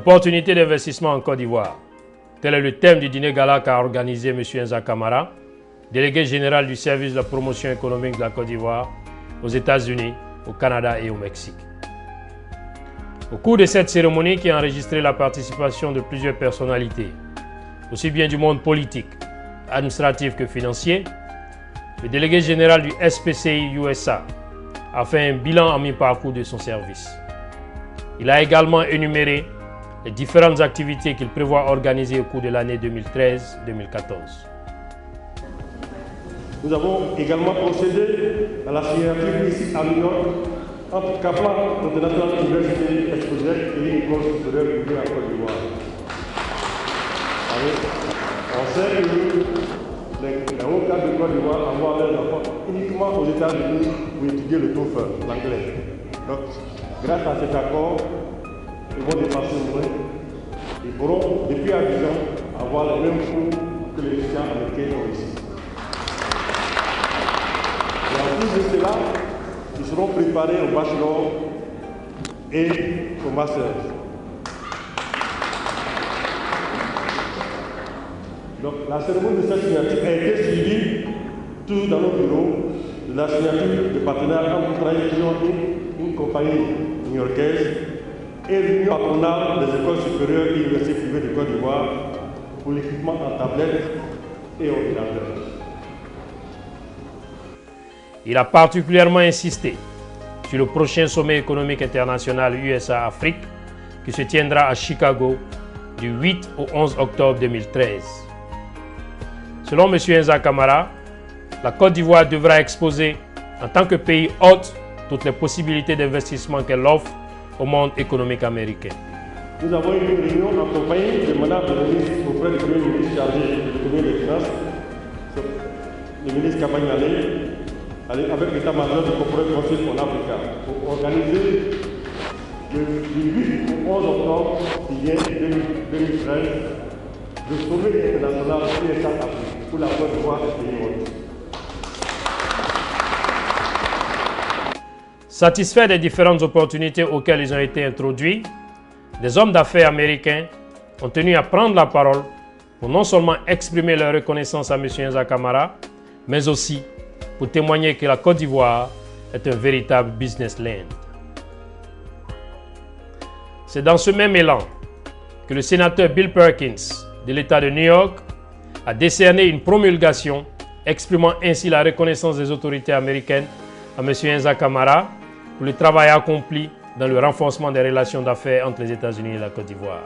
Opportunité d'investissement en Côte d'Ivoire. Tel est le thème du dîner gala qu'a organisé M. Enza Camara, délégué général du service de la promotion économique de la Côte d'Ivoire aux États-Unis, au Canada et au Mexique. Au cours de cette cérémonie qui a enregistré la participation de plusieurs personnalités, aussi bien du monde politique, administratif que financier, le délégué général du SPCI USA a fait un bilan à mi-parcours de son service. Il a également énuméré les différentes activités qu'il prévoit organiser au cours de l'année 2013-2014. Nous avons également procédé à la signature ici à New York entre Kaplan International University Exposé et l'École supérieure privée en Côte d'Ivoire. On sait que les hauts cadres de Côte d'Ivoire envoient leurs enfants uniquement aux États-Unis pour étudier le TOEFL, l'anglais. Donc, grâce à cet accord, ils vont dépasser le moins. Ils pourront, depuis Abidjan, avoir les mêmes cours que les étudiants américains ont ici. Et en plus de cela, ils seront préparés au bachelor et au master. Donc la cérémonie de cette signature a été suivie, toujours dans nos bureaux, de la signature de partenariat entre Tradition une compagnie new-yorkaise, et l'Union patronale des écoles supérieures et universités privées de Côte d'Ivoire pour l'équipement en tablettes et ordinateurs. Il a particulièrement insisté sur le prochain sommet économique international USA-Afrique qui se tiendra à Chicago du 8 au 11 octobre 2013. Selon M. Enza Camara, la Côte d'Ivoire devra exposer en tant que pays hôte toutes les possibilités d'investissement qu'elle offre au monde économique américain. Nous avons eu une réunion en compagnie de Mme le ministre auprès du Premier ministre chargé de l'économie et des finances, le ministre Kabagnale, avec l'état-major du Corporate Council en Africa, pour organiser du 8 au 11 octobre qui vient 2013 le sommet international USA-Afrique pour la Côte d'Ivoire et pays hôtes. Satisfaits des différentes opportunités auxquelles ils ont été introduits, des hommes d'affaires américains ont tenu à prendre la parole pour non seulement exprimer leur reconnaissance à M. Enza Camara, mais aussi pour témoigner que la Côte d'Ivoire est un véritable business land. C'est dans ce même élan que le sénateur Bill Perkins de l'État de New York a décerné une promulgation exprimant ainsi la reconnaissance des autorités américaines à M. Enza Camara pour le travail accompli dans le renforcement des relations d'affaires entre les États-Unis et la Côte d'Ivoire.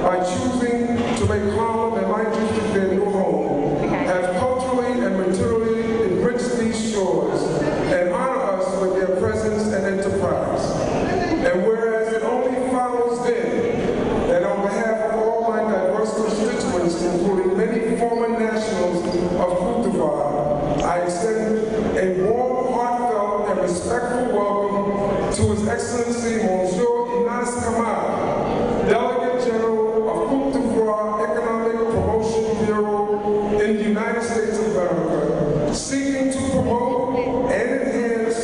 By choosing to make Harlem and my district their new home, have culturally and materially enriched these shores and honor us with their presence and enterprise. And whereas it only follows then that on behalf of all my diverse constituents, including many former nationals of Côte d'Ivoire, I extend a warm, heartfelt, and respectful welcome to His Excellency Monsieur Inas Kamara, Delegate General in the United States of America, seeking to promote and enhance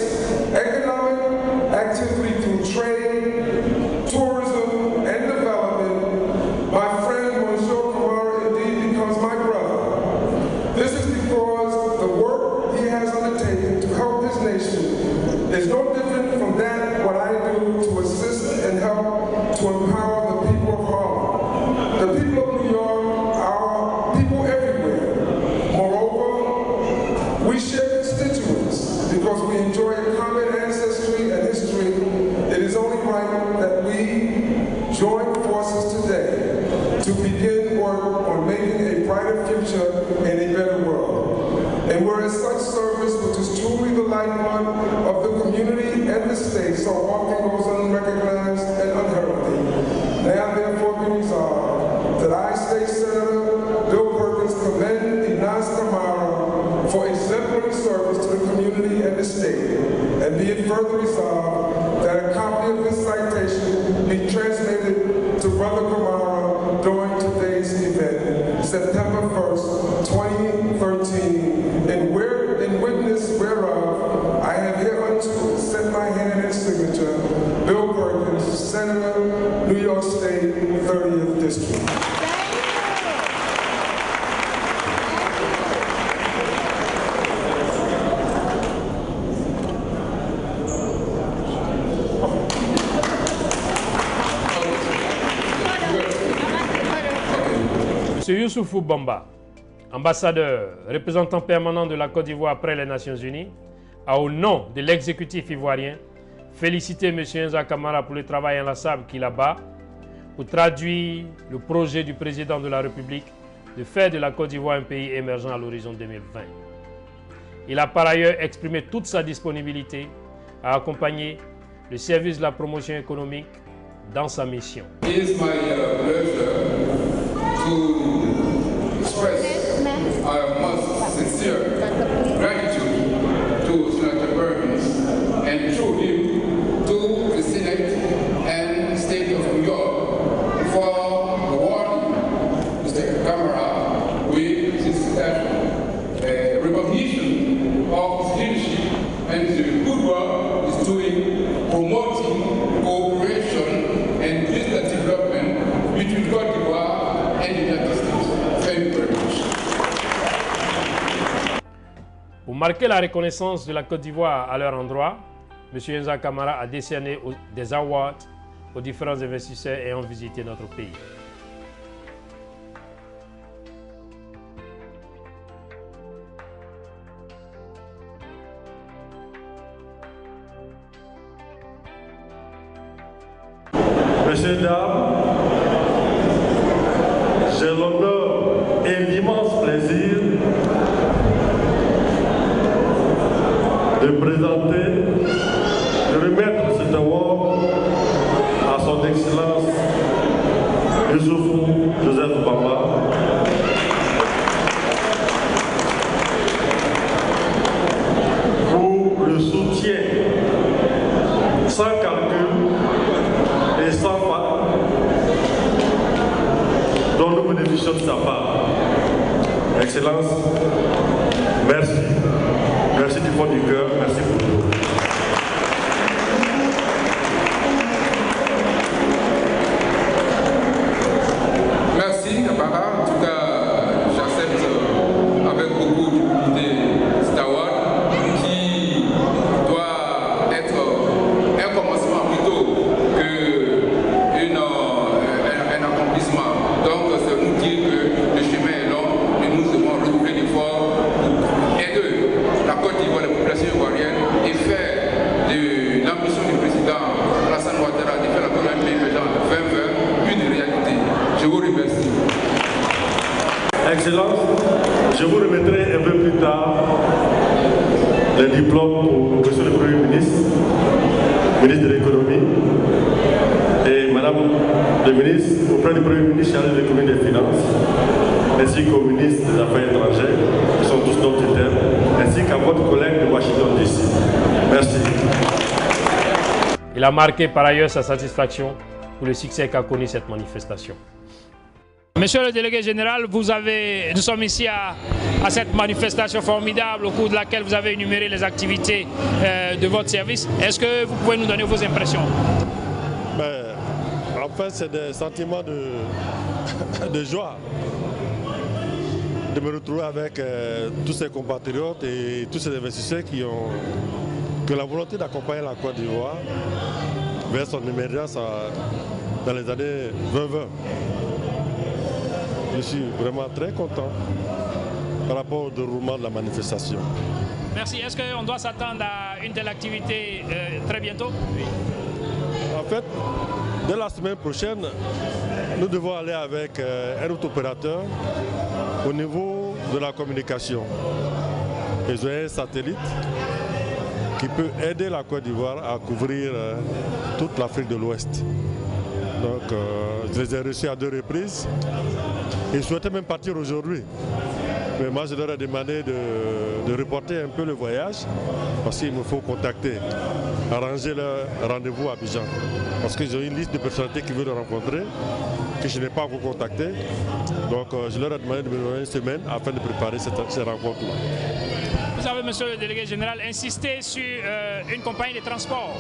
economic activity through trade, tourism, and development. My friend Monsieur Kamara indeed becomes my brother. This is because the work he has undertaken to help his nation is no different from that what I do to assist and help to empower the people of Harlem. The people of New York are people everywhere. Moreover, we share constituents because we enjoy a common ancestry and history. It is only right that we join forces today to begin work on making a brighter future and a better world. And whereas such service, which is truly the lifeblood of the community and the state, so often goes unrecognized and unheralded, now therefore be resolved that I, State Senator Bill Perkins, further resolved that a copy of this citation be transmitted to Brother Kamara during today's event, September 1st, 2013, in witness whereof I have hereunto set my hand and signature, Bill Perkins, Senator, New York State, 30th District. M. Youssoufou Bamba, ambassadeur, représentant permanent de la Côte d'Ivoire près les Nations Unies, a au nom de l'exécutif ivoirien félicité M. Enza Camara pour le travail inlassable qu'il abat pour traduire le projet du président de la République de faire de la Côte d'Ivoire un pays émergent à l'horizon 2020. Il a par ailleurs exprimé toute sa disponibilité à accompagner le service de la promotion économique dans sa mission. It is my pleasure to express our most sincere gratitude to Senator Perkins and through him to the Senate and State of New York for awarding Mr. Camara with this recognition of his leadership and the good work he's doing promoting cooperation and business development between Côte d'Ivoire and the United States. Thank you very much. Pour marquer la reconnaissance de la Côte d'Ivoire à leur endroit, M. Enza Camara a décerné des awards aux différents investisseurs ayant visité notre pays. Messieurs, dames, j'ai l'honneur et l'immense plaisir de présenter, de remettre cet award à son Excellence Youssoufou Joseph Bamba, pour le soutien sans calcul et sans faille dont nous bénéficions de sa part. Excellence, merci. Merci du fond du cœur, merci pour tout. Merci, Camara. En tout cas, j'accepte avec beaucoup d'humilité cet award qui doit être un commencement plutôt qu'un accomplissement. Donc, ça nous dit que le chemin est long et nous devons redoubler d'efforts pour aider la Côte d'Ivoire, la population ivoirienne et faire de l'ambition du président Alassane Ouattara de faire la première émergente de 2020 une réalité. Je vous remercie. Excellence, je vous remettrai un peu plus tard les diplômes pour Monsieur le Premier ministre, ministre de l'économie, et Madame le ministre, auprès du Premier ministre chargé de l'économie et des finances, ainsi qu'au ministre des Affaires étrangères, qui sont tous nos tuteurs, ainsi qu'à votre collègue de Washington DC. Merci. Il a marqué par ailleurs sa satisfaction pour le succès qu'a connu cette manifestation. Monsieur le délégué général, nous sommes ici à cette manifestation formidable au cours de laquelle vous avez énuméré les activités de votre service. Est-ce que vous pouvez nous donner vos impressions? En fait, c'est des sentiments de joie de me retrouver avec tous ces compatriotes et tous ces investisseurs qui ont la volonté d'accompagner la Côte d'Ivoire vers son émergence dans les années 2020. Je suis vraiment très content par rapport au déroulement de la manifestation. Merci. Est-ce qu'on doit s'attendre à une telle activité très bientôt? Oui. En fait, dès la semaine prochaine, nous devons aller avec un autre opérateur au niveau de la communication. Ils ont un satellite qui peut aider la Côte d'Ivoire à couvrir toute l'Afrique de l'Ouest. Donc, je les ai reçus à 2 reprises. Ils souhaitaient même partir aujourd'hui. Mais moi, je leur ai demandé de reporter un peu le voyage parce qu'il me faut contacter arranger leur rendez-vous à Abidjan. Parce qu'ils ont une liste de personnalités qui veulent le rencontrer, que je n'ai pas encore contacté. Donc je leur ai demandé de me donner une semaine afin de préparer ces rencontres-là. Vous avez, monsieur le délégué général, insisté sur une compagnie de transport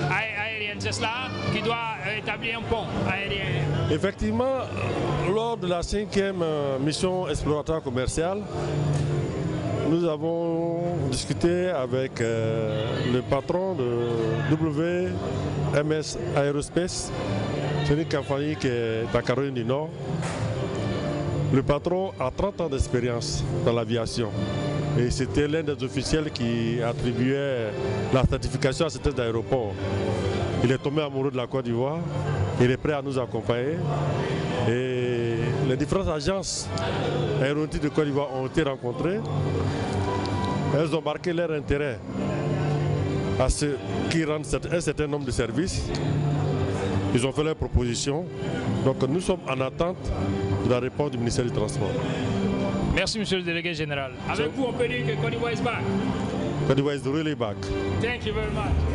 aérien, c'est cela, qui doit établir un pont aérien. Effectivement, lors de la 5e mission exploratoire commerciale, nous avons discuté avec le patron de WMS Aerospace. C'est une compagnie qui est à Caroline du Nord. Le patron a 30 ans d'expérience dans l'aviation. Et c'était l'un des officiels qui attribuait la certification à cet aéroport. Il est tombé amoureux de la Côte d'Ivoire, il est prêt à nous accompagner. Et les différentes agences aéronautiques de Côte d'Ivoire ont été rencontrées. Elles ont marqué leur intérêt à ce qui rendent un certain nombre de services. Ils ont fait leurs propositions. Donc nous sommes en attente de la réponse du ministère du Transport. Merci, monsieur le délégué général. Avec vous, on peut dire que Côte d'Ivoire is back. Côte d'Ivoire is really back. Thank you very much.